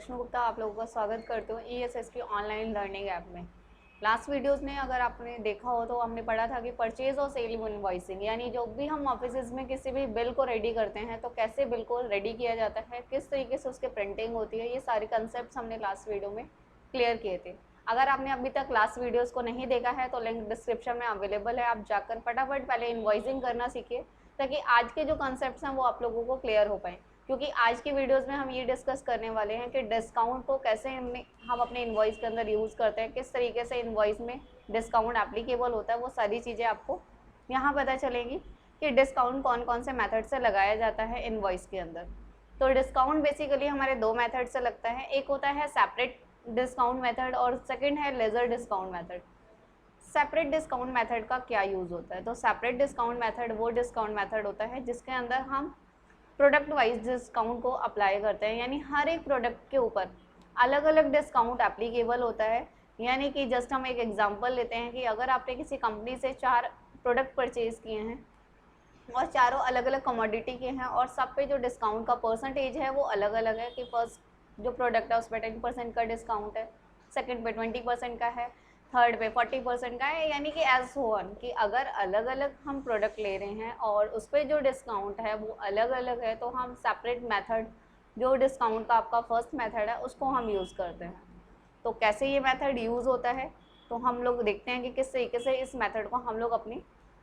विष्णु गुप्ता आप लोगों का स्वागत करती हूँ ESS की ऑनलाइन लर्निंग ऐप में। लास्ट वीडियोस में अगर आपने देखा हो तो हमने पढ़ा था कि परचेज और सेल इनवॉइसिंग, यानी जो भी हम ऑफिस में किसी भी बिल को रेडी करते हैं तो कैसे बिल को रेडी किया जाता है, किस तरीके से उसकी प्रिंटिंग होती है, ये सारे कंसेप्ट हमने लास्ट वीडियो में क्लियर किए थे। अगर आपने अभी तक लास्ट वीडियोज़ को नहीं देखा है तो लिंक डिस्क्रिप्शन में अवेलेबल है, आप जाकर फटाफट पहले इन्वॉइसिंग करना सीखिए ताकि आज के जो कंसेप्ट हैं वो आप लोगों को क्लियर हो पाए। क्योंकि आज की वीडियोस में हम ये डिस्कस करने वाले हैं कि डिस्काउंट को कैसे हम अपने इन्वॉइस के अंदर यूज़ करते हैं, किस तरीके से इन्वॉइस में डिस्काउंट एप्लीकेबल होता है, वो सारी चीज़ें आपको यहाँ पता चलेंगी कि डिस्काउंट कौन कौन से मेथड से लगाया जाता है इन्वॉइस के अंदर। तो डिस्काउंट बेसिकली हमारे दो मेथड से लगता है, एक होता है सेपरेट डिस्काउंट मेथड और सेकेंड है ledger discount method. Separate discount method का क्या यूज़ होता है? तो सेपरेट डिस्काउंट मेथड वो डिस्काउंट मेथड होता है जिसके अंदर हम प्रोडक्ट वाइज डिस्काउंट को अप्लाई करते हैं, यानी हर एक प्रोडक्ट के ऊपर अलग अलग डिस्काउंट एप्लीकेबल होता है। यानी कि जस्ट हम एक एग्जांपल लेते हैं कि अगर आपने किसी कंपनी से 4 प्रोडक्ट परचेज़ किए हैं और चारों अलग अलग कमोडिटी के हैं और सब पे जो डिस्काउंट का परसेंटेज है वो अलग अलग है कि फर्स्ट जो प्रोडक्ट है उस पर 10% का डिस्काउंट है, सेकेंड पे 20% का है, थर्ड पे 40% का है, यानी कि एज वन कि अगर अलग अलग हम प्रोडक्ट ले रहे हैं और उस पर जो डिस्काउंट है वो अलग अलग है तो हम सेपरेट मेथड, जो डिस्काउंट का आपका फर्स्ट मेथड है उसको हम यूज़ करते हैं। तो कैसे ये मेथड यूज़ होता है तो हम लोग देखते हैं कि किस तरीके से इस मेथड को हम लोग अपनी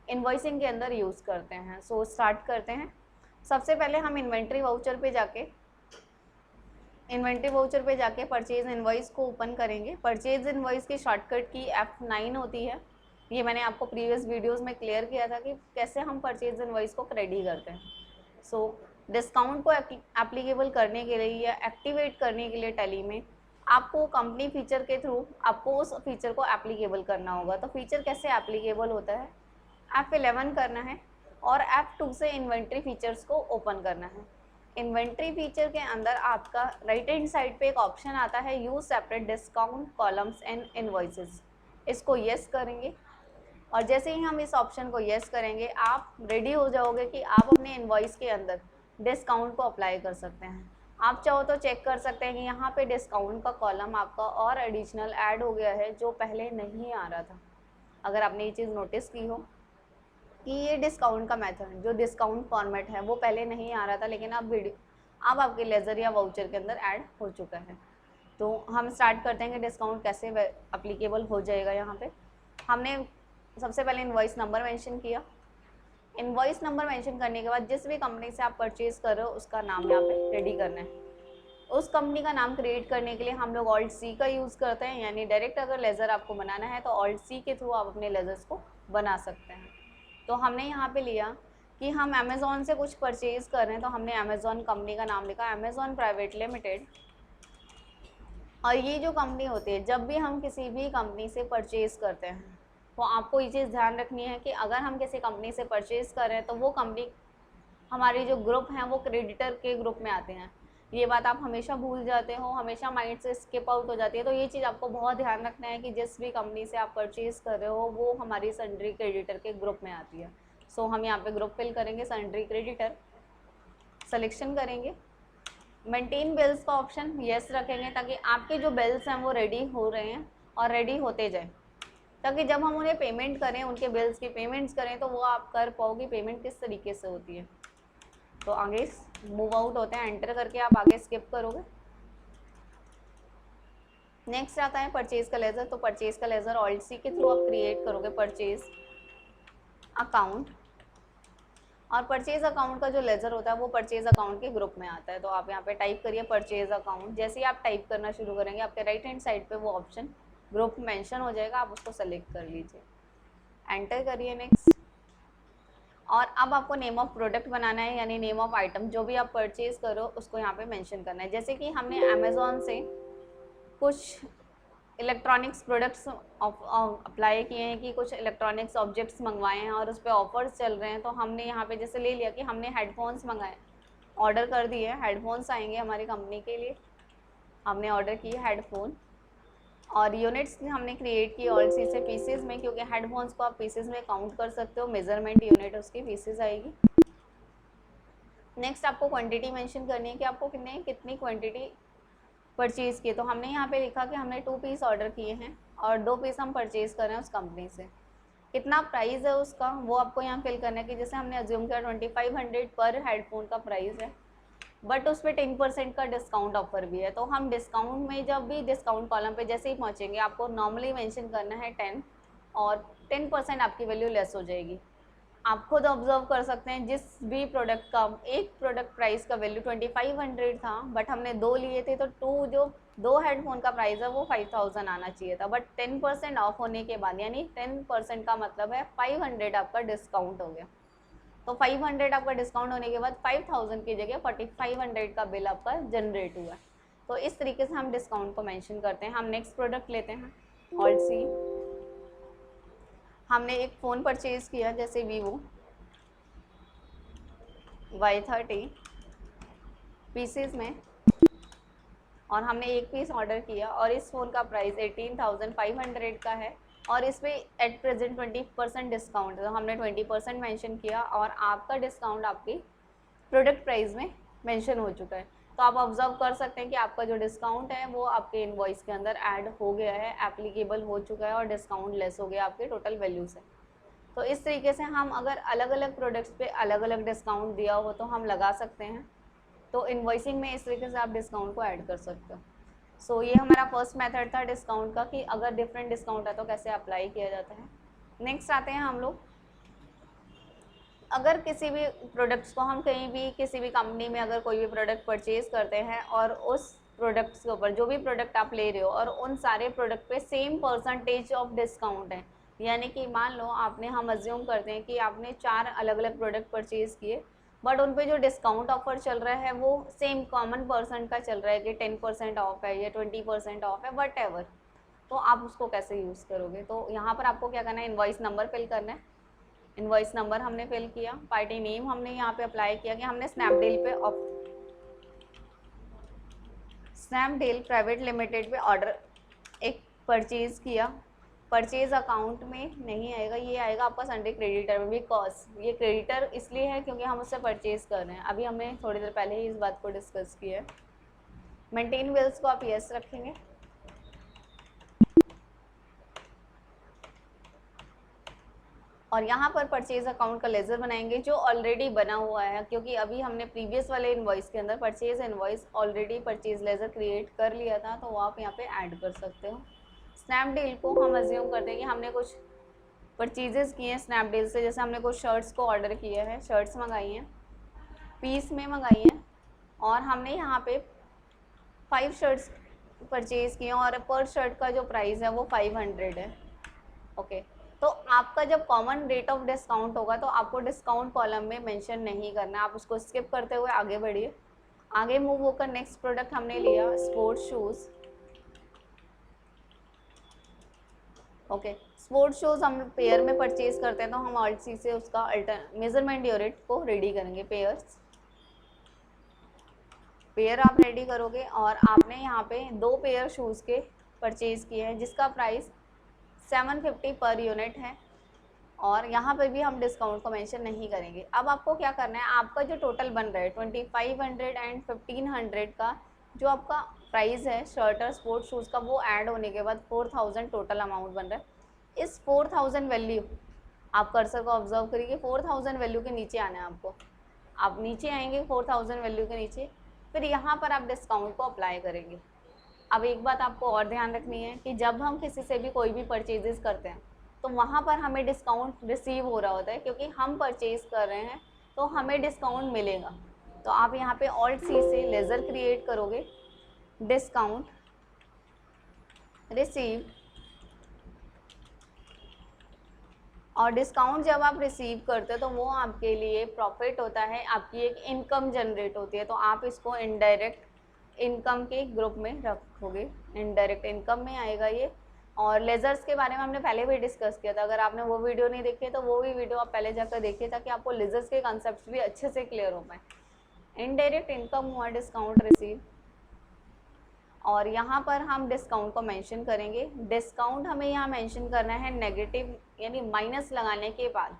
इन्वॉइसिंग के अंदर यूज़ करते हैं। सो स्टार्ट करते हैं। सबसे पहले हम इन्वेंट्री वाउचर पे जाके परचेज इनवॉइस को ओपन करेंगे। परचेज इनवॉइस की शॉर्टकट की F9 होती है। ये मैंने आपको प्रीवियस वीडियोस में क्लियर किया था कि कैसे हम परचेज इनवॉइस को रेडी करते हैं। सो डिस्काउंट को एप्लीकेबल करने के लिए या एक्टिवेट करने के लिए टैली में आपको कंपनी फीचर के थ्रू आपको उस फीचर को एप्लीकेबल करना होगा। तो फीचर कैसे एप्लीकेबल होता है, F11 करना है और F2 से इन्वेंट्री फीचर्स को ओपन करना है। इन्वेंट्री फीचर के अंदर आपका राइट हैंड साइड पे एक ऑप्शन आता है use separate discount columns and invoices. इसको यस करेंगे और जैसे ही हम इस ऑप्शन को यस करेंगे आप रेडी हो जाओगे कि आप अपने इनवॉइस के अंदर डिस्काउंट को अप्लाई कर सकते हैं। आप चाहो तो चेक कर सकते हैं कि यहाँ पे डिस्काउंट का कॉलम आपका और एडिशनल ऐड हो गया है जो पहले नहीं आ रहा था। अगर आपने ये चीज़ नोटिस की हो कि ये डिस्काउंट का मेथड जो डिस्काउंट फॉर्मेट है वो पहले नहीं आ रहा था, लेकिन अब आपके लेज़र या वाउचर के अंदर ऐड हो चुका है। तो हम स्टार्ट करते हैं कि डिस्काउंट कैसे अप्लीकेबल हो जाएगा। यहाँ पे हमने सबसे पहले इनवॉइस नंबर मेंशन किया। इनवॉइस नंबर मेंशन करने के बाद जिस भी कंपनी से आप परचेज कर रहे हो उसका नाम यहाँ पे रेडी करना है। उस कंपनी का नाम क्रिएट करने के लिए हम लोग ऑल्ट सी का यूज़ करते हैं, यानी डायरेक्ट अगर लेज़र आपको बनाना है तो ऑल्ट सी के थ्रू आप अपने लेज़र्स को बना सकते हैं। तो हमने यहाँ पे लिया कि हम अमेज़ॉन से कुछ परचेज़ कर रहे हैं तो हमने अमेज़ॉन कंपनी का नाम लिखा अमेज़ॉन प्राइवेट लिमिटेड। और ये जो कंपनी होती है, जब भी हम किसी भी कंपनी से परचेज़ करते हैं तो आपको ये चीज़ ध्यान रखनी है कि अगर हम किसी कंपनी से परचेज़ कर रहे हैं तो वो कंपनी हमारी जो ग्रुप हैं वो क्रेडिटर के ग्रुप में आते हैं। ये बात आप हमेशा भूल जाते हो, हमेशा माइंड से स्किप आउट हो जाती है। तो ये चीज़ आपको बहुत ध्यान रखना है कि जिस भी कंपनी से आप परचेज़ कर रहे हो वो हमारी सन्ड्री क्रेडिटर के ग्रुप में आती है। सो हम यहाँ पे ग्रुप फिल करेंगे, सन्ड्री क्रेडिटर सिलेक्शन करेंगे, मेंटेन बिल्स का ऑप्शन येस रखेंगे ताकि आपके जो बिल्स हैं वो रेडी हो रहे हैं और रेडी होते जाए, ताकि जब हम उन्हें पेमेंट करें, उनके बिल्स की पेमेंट्स करें तो वो आप कर पाओगे पेमेंट किस तरीके से होती है। तो आगे मूव आउट होते हैं, एंटर करके आप आगे स्किप करोगे। नेक्स्ट आता है परचेज का लेज़र। तो परचेज का लेज़र ऑल्ट सी के थ्रू आप क्रिएट करोगे परचेज अकाउंट, और परचेज अकाउंट का जो लेज़र होता है वो परचेज अकाउंट के ग्रुप में आता है। तो आप यहाँ पे टाइप करिए परचेज अकाउंट। जैसे ही आप टाइप करना शुरू करेंगे आपके राइट हैंड साइड पे वो ऑप्शन ग्रुप मेंशन हो जाएगा, आप उसको सेलेक्ट कर लीजिए, एंटर करिए नेक्स्ट। और अब आपको नेम ऑफ प्रोडक्ट बनाना है, यानी नेम ऑफ आइटम जो भी आप परचेज करो उसको यहाँ पे मेंशन करना है। जैसे कि हमने अमेज़ॉन से कुछ इलेक्ट्रॉनिक्स प्रोडक्ट्स अप्लाई किए हैं कि कुछ इलेक्ट्रॉनिक्स ऑब्जेक्ट्स मंगवाए हैं और उस पर ऑफर्स चल रहे हैं, तो हमने यहाँ पे जैसे ले लिया कि हमने हेडफोन्स मंगाए, ऑर्डर कर दिए, हेडफोन्स आएंगे हमारी कंपनी के लिए, हमने ऑर्डर किए हेडफोन और यूनिट्स हमने क्रिएट की ऑल सी से पीसेस में, क्योंकि हेडफोन्स को आप पीसेस में काउंट कर सकते हो, मेजरमेंट यूनिट उसकी पीसेस आएगी। नेक्स्ट आपको क्वांटिटी मेंशन करनी है कि आपको कितनी क्वांटिटी परचेज़ किए, तो हमने यहाँ पे लिखा कि हमने 2 पीस ऑर्डर किए हैं और 2 पीस हम परचेज़ कर रहे हैं उस कंपनी से। कितना प्राइस है उसका वो आपको यहाँ फिल करना है कि जैसे हमने अज्यूम किया 2500 पर हेडफोन का प्राइस है, बट उस पर 10% का डिस्काउंट ऑफर भी है। तो हम डिस्काउंट में जब भी डिस्काउंट कॉलम पे जैसे ही पहुँचेंगे आपको नॉर्मली मेंशन करना है 10 और 10% आपकी वैल्यू लेस हो जाएगी। आप खुद ऑब्जर्व कर सकते हैं जिस भी प्रोडक्ट का एक प्रोडक्ट प्राइस का वैल्यू 2500 था, बट हमने 2 लिए थे तो जो 2 हेडफोन का प्राइस है वो 5000 आना चाहिए था, बट 10% ऑफ होने के बाद यानी 10% का मतलब है 500 आपका डिस्काउंट हो गया। तो 500 आपका डिस्काउंट होने के बाद 5000 की जगह 4500 का बिल आपका जनरेट हुआ। तो इस तरीके से हम डिस्काउंट को मेंशन करते हैं। हम नेक्स्ट प्रोडक्ट लेते हैं ऑल्ट सी। हमने एक फ़ोन परचेज़ किया जैसे वीवो Y30 पीसेस में, और हमने एक पीस ऑर्डर किया और इस फ़ोन का प्राइस 18,500 का है और इस पर एट प्रेजेंट 20% डिस्काउंट है। तो हमने 20% मेंशन किया और आपका डिस्काउंट आपकी प्रोडक्ट प्राइस में मेंशन हो चुका है। तो आप ऑब्जर्व कर सकते हैं कि आपका जो डिस्काउंट है वो आपके इनवॉइस के अंदर ऐड हो गया है, एप्लीकेबल हो चुका है और डिस्काउंट लेस हो गया आपके टोटल वैल्यू से। तो इस तरीके से हम अगर अलग अलग प्रोडक्ट्स पे अलग अलग डिस्काउंट दिया हो तो हम लगा सकते हैं। तो इनवॉइसिंग में इस तरीके से आप डिस्काउंट को ऐड कर सकते हो। सो ये हमारा फर्स्ट मेथड था डिस्काउंट का कि अगर डिफरेंट डिस्काउंट है तो कैसे अप्लाई किया जाता है। नेक्स्ट आते हैं हम लोग, अगर किसी भी प्रोडक्ट्स को हम कहीं भी किसी भी कंपनी में अगर कोई भी प्रोडक्ट परचेज़ करते हैं और उस प्रोडक्ट्स के ऊपर जो भी प्रोडक्ट आप ले रहे हो और उन सारे प्रोडक्ट पे सेम परसेंटेज ऑफ डिस्काउंट है, यानी कि मान लो आपने, हम अज्यूम करते हैं कि आपने 4 अलग अलग प्रोडक्ट परचेज़ किए बट उन पे जो डिस्काउंट ऑफर चल रहा है वो सेम कॉमन परसेंट का चल रहा है कि 10% ऑफ है या 20% ऑफ है वट एवर। तो आप उसको कैसे यूज़ करोगे? तो यहाँ पर आपको क्या करना है, इनवॉइस नंबर फिल करना है। इनवॉइस नंबर हमने फिल किया, पार्टी नेम हमने यहाँ पे अप्लाई किया कि हमने स्नैपडील पे स्नैपडील प्राइवेट लिमिटेड पे ऑर्डर एक परचेज़ किया। परचेज अकाउंट में नहीं आएगा, ये आएगा आपका संडे क्रेडिटर में, बिकॉज ये क्रेडिटर इसलिए है क्योंकि हम उससे परचेज़ कर रहे हैं। अभी हमने थोड़ी देर पहले ही इस बात को डिस्कस किया है। मेंटेन बिल्स को आप यस रखेंगे। और यहाँ पर परचेज अकाउंट का लेजर बनाएंगे जो ऑलरेडी बना हुआ है, क्योंकि अभी हमने प्रीवियस वाले इनवॉइस के अंदर purchase invoice already purchase laser create कर लिया था, तो वो आप यहाँ पे ऐड कर सकते हो। स्नैपडील को हम अज्यूम करते हैं कि हमने कुछ परचेजेस किए हैं स्नैपडील से, जैसे हमने कुछ शर्ट्स को ऑर्डर किया है, शर्ट्स मंगाई हैं, पीस में मंगाई हैं और हमने यहाँ पे 5 शर्ट्स परचेज़ किए और पर शर्ट का जो प्राइस है वो 500 है। ओके, तो आपका जब कॉमन रेट ऑफ डिस्काउंट होगा तो आपको डिस्काउंट कॉलम में मेंशन नहीं करना है, आप उसको स्किप करते हुए आगे बढ़िए। आगे मूव होकर नेक्स्ट प्रोडक्ट हमने लिया sports shoes. Okay, sports shoes हम पेयर में परचेज करते हैं तो हम ऑल्ट सी से उसका मेजरमेंट यूनिट को रेडी करेंगे। पेयर आप रेडी करोगे और आपने यहाँ पे 2 पेयर शूज़ के परचेज़ किए हैं जिसका प्राइस 750 पर यूनिट है और यहाँ पे भी हम डिस्काउंट को मेंशन नहीं करेंगे। अब आपको क्या करना है, आपका जो टोटल बन रहा है 2500 एंड 1500 का जो आपका प्राइस है शर्ट और स्पोर्ट्स शूज़ का, वो ऐड होने के बाद 4000 टोटल अमाउंट बन रहा है। इस 4000 वैल्यू आप कर्सर को ऑब्जर्व करिए, 4000 वैल्यू के नीचे आना है आपको। आप नीचे आएंगे 4000 वैल्यू के नीचे, फिर यहाँ पर आप डिस्काउंट को अप्लाई करेंगे। अब एक बात आपको और ध्यान रखनी है कि जब हम किसी से भी कोई भी परचेजेस करते हैं तो वहाँ पर हमें डिस्काउंट रिसीव हो रहा होता है, क्योंकि हम परचेज़ कर रहे हैं तो हमें डिस्काउंट मिलेगा। तो आप यहाँ पे ऑल्ट सी से लेज़र क्रिएट करोगे, डिस्काउंट रिसीव, और डिस्काउंट जब आप रिसीव करते हो तो वो आपके लिए प्रॉफिट होता है, आपकी एक इनकम जनरेट होती है, तो आप इसको इनडायरेक्ट इनकम के ग्रुप में रखोगे, इनडायरेक्ट इनकम में आएगा ये। और लेजर्स के बारे में हमने पहले भी डिस्कस किया था, अगर आपने वो वीडियो नहीं देखी तो वो भी वीडियो आप पहले जाकर देखिए ताकि आपको लेजर्स के कॉन्सेप्ट भी अच्छे से क्लियर हो पाए। इनडायरेक्ट इनकम हुआ डिस्काउंट रिसीव, और यहाँ पर हम डिस्काउंट को मेंशन करेंगे। डिस्काउंट हमें यहाँ मेंशन करना है नेगेटिव, यानी माइनस लगाने के बाद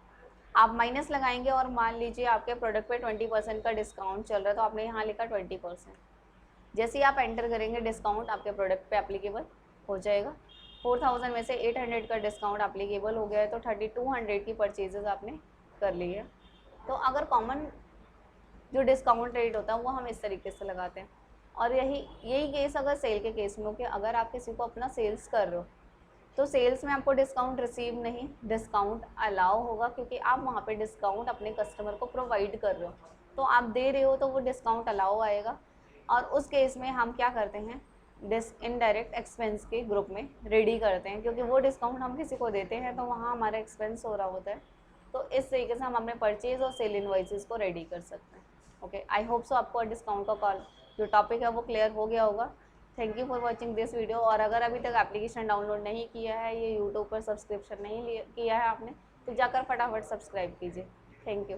आप माइनस लगाएंगे और मान लीजिए आपके प्रोडक्ट पे 20% का डिस्काउंट चल रहा है तो आपने यहाँ लिखा 20%। जैसे ही आप एंटर करेंगे डिस्काउंट आपके प्रोडक्ट पे एप्लीकेबल हो जाएगा। 4000 में से 800 का डिस्काउंट एप्लीकेबल हो गया है, तो 3200 की परचेजेस आपने कर ली है। तो अगर कॉमन जो डिस्काउंट रेट होता है वो हम इस तरीके से लगाते हैं। और यही केस अगर सेल के केस में हो कि अगर आप किसी को अपना सेल्स कर रहे हो तो सेल्स में आपको डिस्काउंट रिसीव नहीं, डिस्काउंट अलाउ होगा, क्योंकि आप वहाँ पे डिस्काउंट अपने कस्टमर को प्रोवाइड कर रहे हो, तो आप दे रहे हो तो वो डिस्काउंट अलाउ आएगा। और उस केस में हम क्या करते हैं, इनडायरेक्ट एक्सपेंस के ग्रुप में रेडी करते हैं, क्योंकि वो डिस्काउंट हम किसी को देते हैं तो वहाँ हमारा एक्सपेंस हो रहा होता है। तो इस तरीके से हम अपने परचेज और सेल इनवॉइसेस को रेडी कर सकते हैं। ओके, आई होप सो आपको डिस्काउंट का कॉल जो टॉपिक है वो क्लियर हो गया होगा। Thank you for watching this video. और अगर अभी तक एप्लीकेशन डाउनलोड नहीं किया है, ये यूट्यूब पर सब्सक्रिप्शन नहीं किया है आपने, तो जाकर फटाफट सब्सक्राइब कीजिए। Thank you.